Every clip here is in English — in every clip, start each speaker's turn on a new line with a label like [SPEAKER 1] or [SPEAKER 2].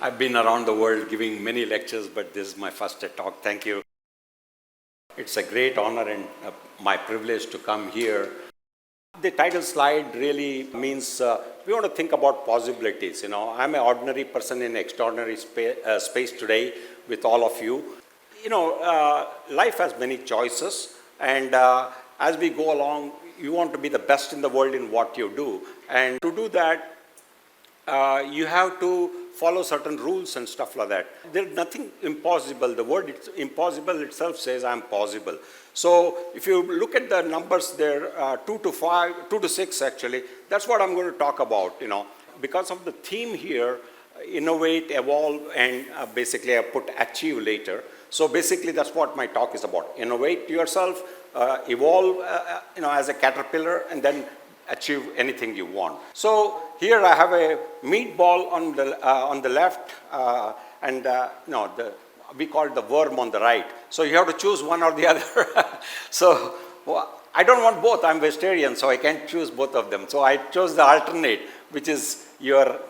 [SPEAKER 1] I've been around the world giving many lectures, but this is my first TED Talk. Thank you. It's a great honor and my privilege to come here. The title slide really means we want to think about possibilities. I'm an ordinary person in extraordinary space today with all of you. Life has many choices, and as we go along, you want to be the best in the world in what you do. And to do that, you have to follow certain rules and stuff like that. There's nothing impossible. The word impossible itself says I'm possible. So if you look at the numbers there, 2 to 6 actually, that's what I'm going to talk about, Because of the theme here, innovate, evolve, and basically I put achieve later. So basically that's what my talk is about. Innovate yourself, evolve, as a caterpillar, and then achieve anything you want. So here I have a meatball on the left, we call it the worm on the right. So you have to choose one or the other. So I don't want both. I'm vegetarian, so I can't choose both of them. So I chose the alternate, which is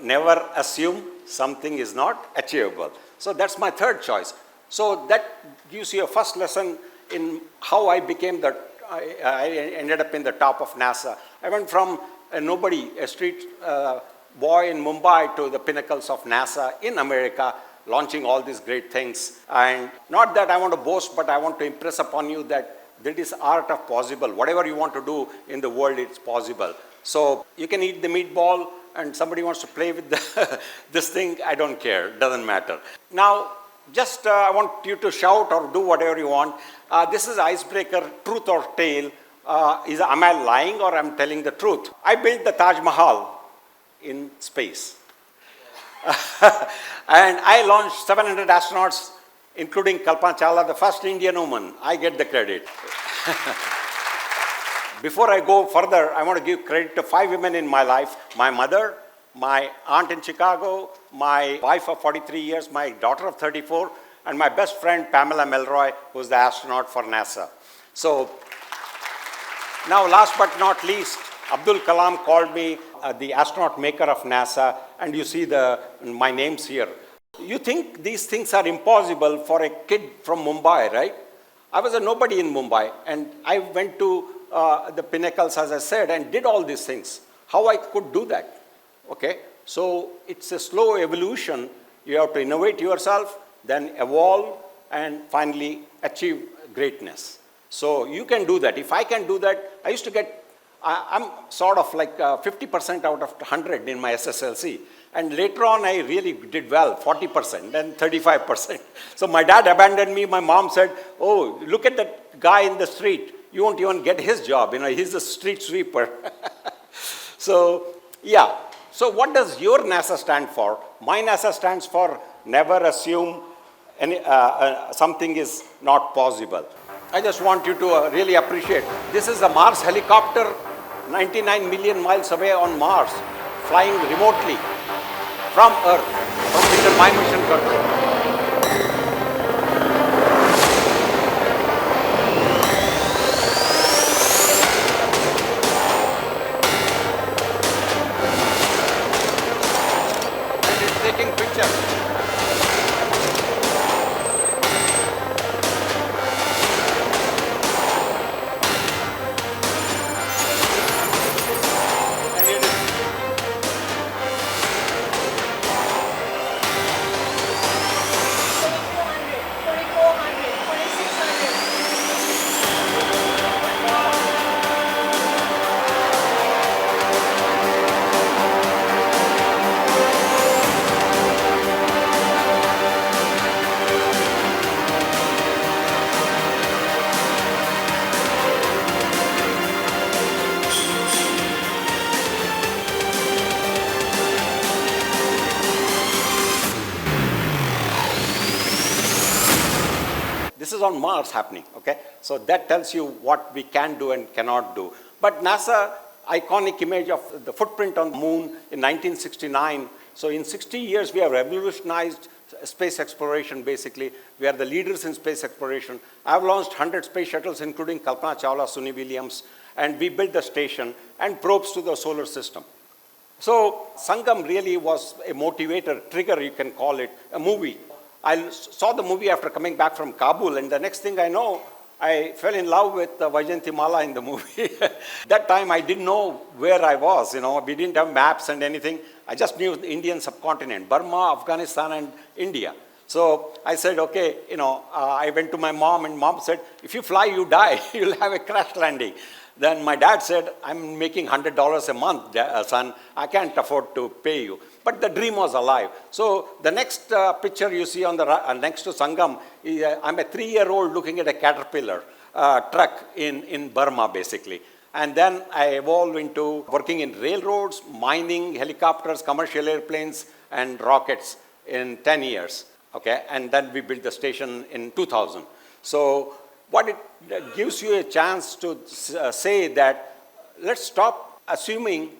[SPEAKER 1] never assume something is not achievable. So that's my third choice. So that gives you a first lesson in how I became I ended up in the top of NASA. I went from nobody, a street boy in Mumbai, to the pinnacles of NASA in America, launching all these great things. And not that I want to boast, but I want to impress upon you that there is art of possible. Whatever you want to do in the world, it's possible. So you can eat the meatball, and somebody wants to play with this thing, I don't care, doesn't matter. Now, just I want you to shout or do whatever you want. This is icebreaker, truth or tale. Am I lying or I'm telling the truth? I built the Taj Mahal in space. And I launched 700 astronauts, including Kalpana Chawla, the first Indian woman. I get the credit. Before I go further, I want to give credit to 5 women in my life. My mother, my aunt in Chicago, my wife of 43 years, my daughter of 34, and my best friend, Pamela Melroy, who's the astronaut for NASA. So now, last but not least, Abdul Kalam called me the astronaut maker of NASA, and you see my names here. You think these things are impossible for a kid from Mumbai, right? I was a nobody in Mumbai, and I went to the pinnacles, as I said, and did all these things. How I could do that? Okay, so it's a slow evolution. You have to innovate yourself, then evolve, and finally achieve greatness. So you can do that. If I can do that, I used to get, I'm sort of like 50% out of 100 in my SSLC. And later on, I really did well, 40%, then 35%. So my dad abandoned me. My mom said, oh, look at that guy in the street. You won't even get his job. He's a street sweeper. So, yeah. So what does your NASA stand for? My NASA stands for never assume something is not possible. I just want you to really appreciate. This is a Mars helicopter, 99 million miles away on Mars, flying remotely from Earth, from my mission control. Taking pictures. This is on Mars happening, okay? So that tells you what we can do and cannot do. But NASA, iconic image of the footprint on the moon in 1969. So in 60 years, we have revolutionized space exploration, basically. We are the leaders in space exploration. I've launched 100 space shuttles, including Kalpana Chawla, Suni Williams, and we built the station and probes to the solar system. So Sangam really was a motivator, trigger you can call it, a movie. I saw the movie after coming back from Kabul, and the next thing I know, I fell in love with Vaijayantimala in the movie. That time I didn't know where I was, we didn't have maps and anything. I just knew the Indian subcontinent, Burma, Afghanistan and India. So I said, okay, I went to my mom and mom said, if you fly, you die. You'll have a crash landing. Then my dad said, I'm making $100 a month, son. I can't afford to pay you. But the dream was alive. So the next picture you see on the next to Sangam, I'm a 3-year-old looking at a Caterpillar truck in Burma, basically. And then I evolved into working in railroads, mining, helicopters, commercial airplanes, and rockets in 10 years. Okay, and then we built the station in 2000. So what it gives you a chance to say that let's stop assuming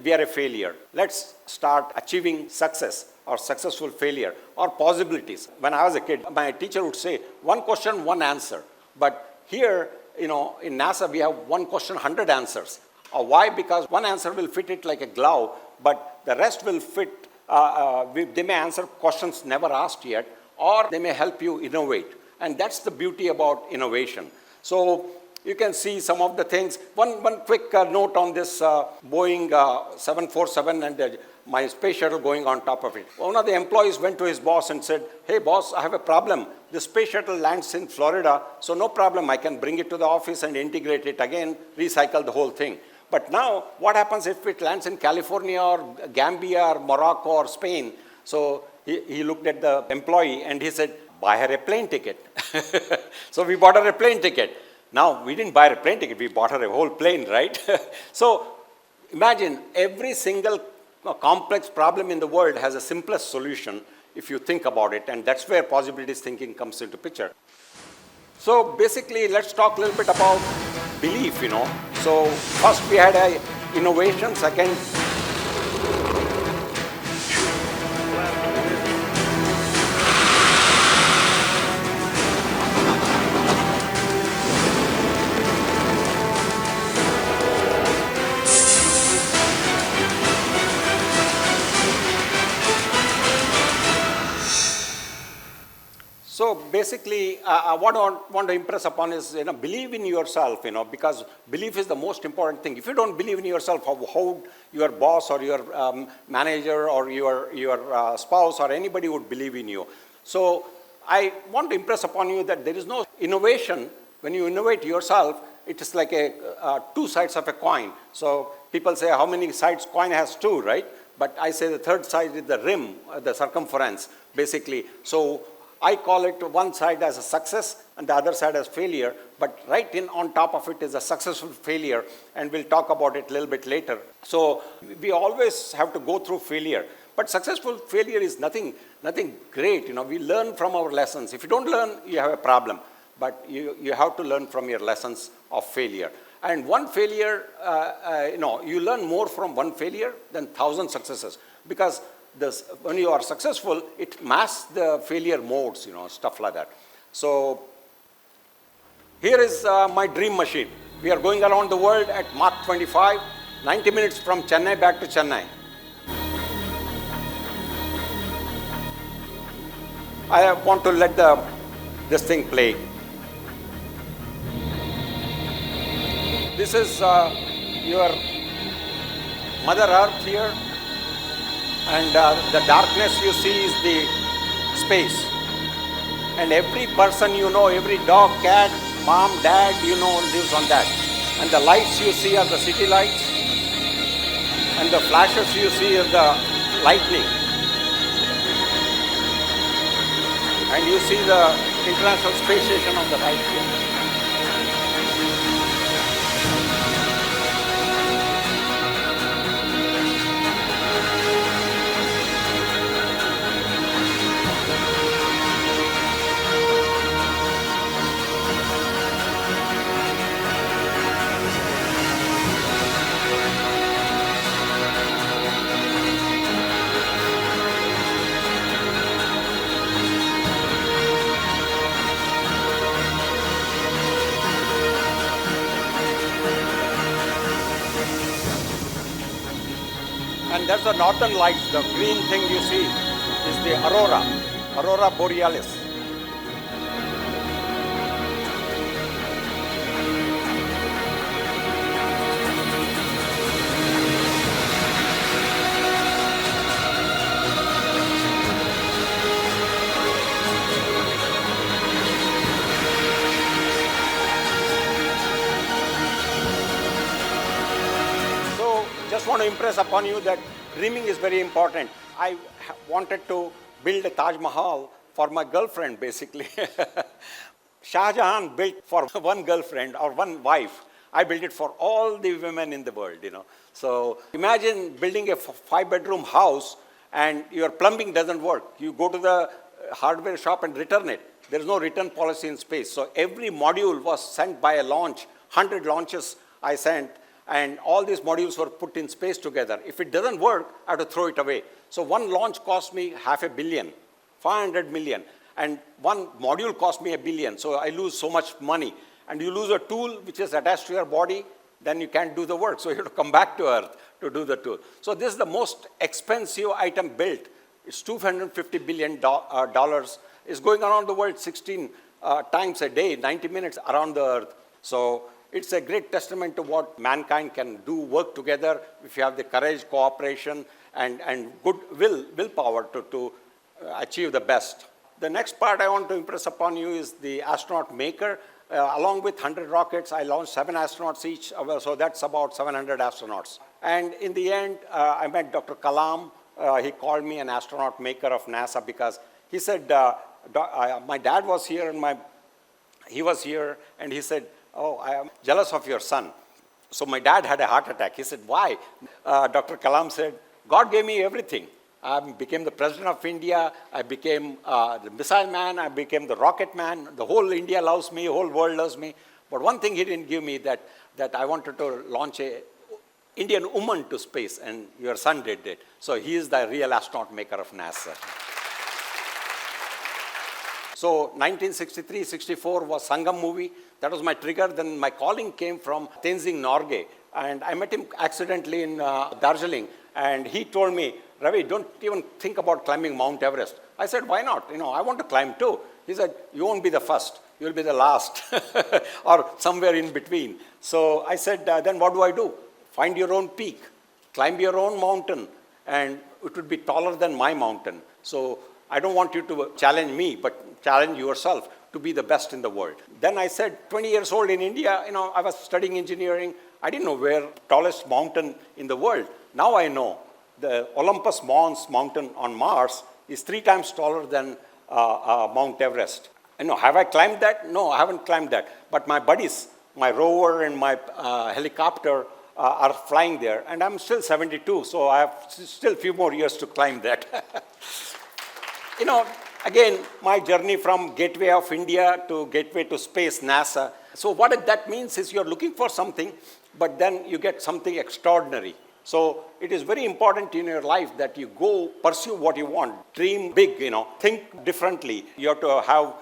[SPEAKER 1] we are a failure. Let's start achieving success or successful failure or possibilities. When I was a kid, my teacher would say, one question, one answer. But here, in NASA, we have one question, 100 answers. Why? Because one answer will fit it like a glove, but the rest will fit. They may answer questions never asked yet, or they may help you innovate. And that's the beauty about innovation. So you can see some of the things. One quick note on this Boeing 747 and my space shuttle going on top of it. One of the employees went to his boss and said, hey boss, I have a problem. The space shuttle lands in Florida, so no problem. I can bring it to the office and integrate it again, recycle the whole thing. But now, what happens if it lands in California or Gambia or Morocco or Spain? So he looked at the employee and he said, buy her a plane ticket. So we bought her a plane ticket. Now, we didn't buy her a plane ticket, we bought her a whole plane, right? So imagine every single complex problem in the world has a simplest solution if you think about it, and that's where possibilities thinking comes into picture. So basically, let's talk a little bit about belief, So first we had innovation, second So basically, what I want to impress upon is, believe in yourself, because belief is the most important thing. If you don't believe in yourself, how your boss or your manager or your spouse or anybody would believe in you. So I want to impress upon you that there is no innovation. When you innovate yourself, it is like two sides of a coin. So people say, how many sides coin has? Two, right? But I say the third side is the rim, the circumference, basically. So I call it one side as a success and the other side as failure, but right on top of it is a successful failure, and we'll talk about it a little bit later. So we always have to go through failure, but successful failure is nothing great. We learn from our lessons. If you don't learn, you have a problem, but you have to learn from your lessons of failure. And one failure, you learn more from one failure than 1,000 successes, because when you are successful, it masks the failure modes, stuff like that. So here is my dream machine. We are going around the world at Mach 25, 90 minutes from Chennai back to Chennai. I want to let this thing play. This is your Mother Earth here. And the darkness you see is the space. And every person every dog, cat, mom, dad, lives on that. And the lights you see are the city lights. And the flashes you see are the lightning. And you see the International Space Station on the right here. And there's the northern lights. The green thing you see is the aurora borealis. Just want to impress upon you that dreaming is very important. I wanted to build a Taj Mahal for my girlfriend, basically. Shah Jahan built for one girlfriend or one wife. I built it for all the women in the world, So imagine building a 5-bedroom house and your plumbing doesn't work. You go to the hardware shop and return it. There is no return policy in space. So every module was sent by a launch. 100 launches I sent. And all these modules were put in space together. If it doesn't work, I have to throw it away. So one launch cost me $500 million, 500 million. And one module cost me $1 billion. So I lose so much money. And you lose a tool which is attached to your body, then you can't do the work. So you have to come back to Earth to do the tool. So this is the most expensive item built. It's $250 billion. It's going around the world 16 times a day, 90 minutes around the Earth. So it's a great testament to what mankind can do, work together if you have the courage, cooperation, and good willpower to achieve the best. The next part I want to impress upon you is the astronaut maker. Along with 100 rockets, I launched 7 astronauts each, so that's about 700 astronauts. And in the end, I met Dr. Kalam. He called me an astronaut maker of NASA because he said, my dad was here and he was here, and he said, "Oh, I am jealous of your son." So my dad had a heart attack. He said, "Why?" Dr. Kalam said, "God gave me everything. I became the president of India. I became the missile man. I became the rocket man. The whole India loves me. The whole world loves me. But one thing he didn't give me, that I wanted to launch a Indian woman to space, and your son did it. So he is the real astronaut maker of NASA." So 1963-64 was Sangam movie. That was my trigger. Then my calling came from Tenzing Norgay. And I met him accidentally in Darjeeling. And he told me, "Ravi, don't even think about climbing Mount Everest." I said, "Why not? I want to climb too." He said, "You won't be the first. You'll be the last." Or somewhere in between. So I said, then what do I do? Find your own peak. Climb your own mountain. And it would be taller than my mountain. So I don't want you to challenge me, but challenge yourself to be the best in the world. Then I said, 20 years old in India, I was studying engineering. I didn't know where tallest mountain in the world. Now I know the Olympus Mons mountain on Mars is 3 times taller than Mount Everest. Have I climbed that? No, I haven't climbed that. But my buddies, my rover and my helicopter are flying there. And I'm still 72, so I have still a few more years to climb that. Again, my journey from gateway of India to gateway to space, NASA. So what that means is you're looking for something, but then you get something extraordinary. So it is very important in your life that you go pursue what you want. Dream big, think differently. You have to have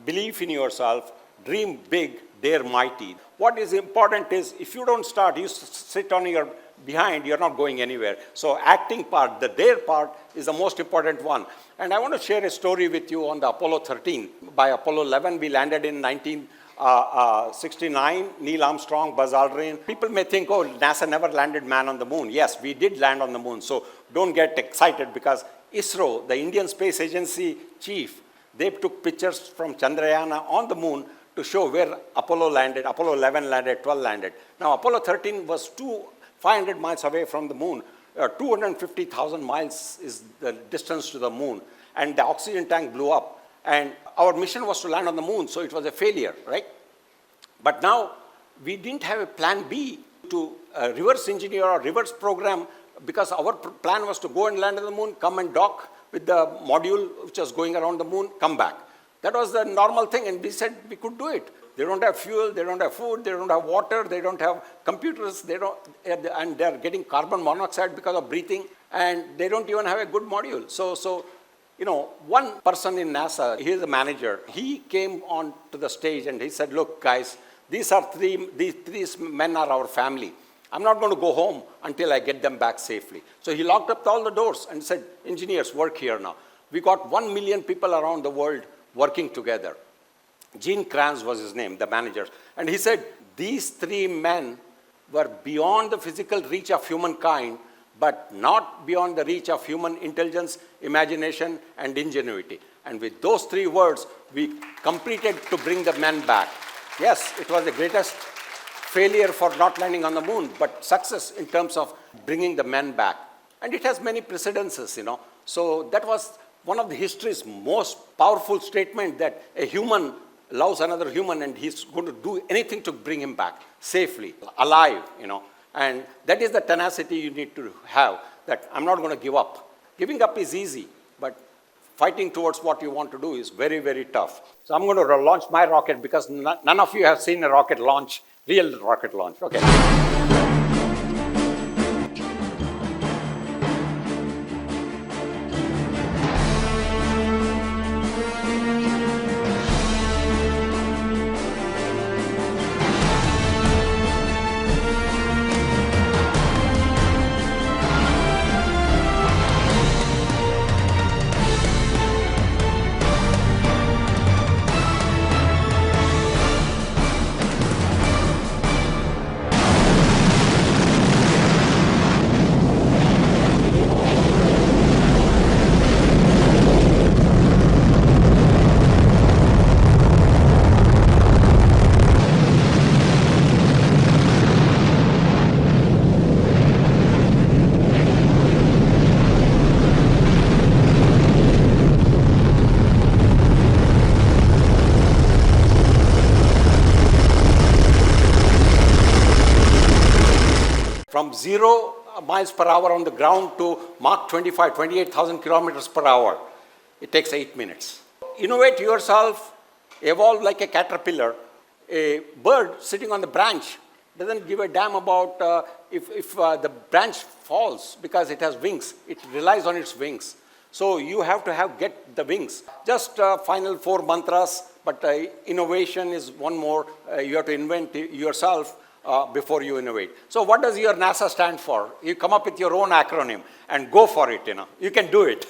[SPEAKER 1] belief in yourself. Dream big, dare mighty. What is important is if you don't start, you sit on your behind, you're not going anywhere. So acting part, the dare part is the most important one. And I want to share a story with you on the Apollo 13. By Apollo 11, we landed in 1969, Neil Armstrong, Buzz Aldrin. People may think, oh, NASA never landed man on the moon. Yes, we did land on the moon. So don't get excited because ISRO, the Indian Space Agency chief, they took pictures from Chandrayaan on the moon to show where Apollo landed, Apollo 11 landed, 12 landed. Now, Apollo 13 was 500 miles away from the moon. 250,000 miles is the distance to the moon. And the oxygen tank blew up. And our mission was to land on the moon, so it was a failure, right? But now, we didn't have a plan B to reverse engineer or reverse program because our plan was to go and land on the moon, come and dock with the module which was going around the moon, come back. That was the normal thing, and we said we could do it. They don't have fuel, they don't have food, they don't have water, they don't have computers, and they're getting carbon monoxide because of breathing, and they don't even have a good module. So one person in NASA, he is a manager, he came on to the stage and he said, look, guys, these men are our family. I'm not going to go home until I get them back safely. So he locked up all the doors and said, engineers, work here now. We got 1 million people around the world working together. Gene Kranz was his name, the manager. And he said, these 3 men were beyond the physical reach of humankind, but not beyond the reach of human intelligence, imagination, and ingenuity. And with those 3 words, we completed to bring the men back. Yes, it was the greatest failure for not landing on the moon, but success in terms of bringing the men back. And it has many precedences, So that was one of the history's most powerful statement, that a human loves another human and he's going to do anything to bring him back safely, alive, And that is the tenacity you need to have, that I'm not going to give up. Giving up is easy, but fighting towards what you want to do is very, very tough. So I'm going to launch my rocket, because none of you have seen a rocket launch, real rocket launch. Okay. From 0 miles per hour on the ground to Mach 28,000 kilometers per hour, it takes 8 minutes. Innovate yourself, evolve like a caterpillar. A bird sitting on the branch doesn't give a damn about if the branch falls, because it has wings. It relies on its wings. So you have to get the wings. Just final 4 mantras, but innovation is one more. You have to invent yourself before you innovate. So what does your NASA stand for? You come up with your own acronym and go for it, You can do it.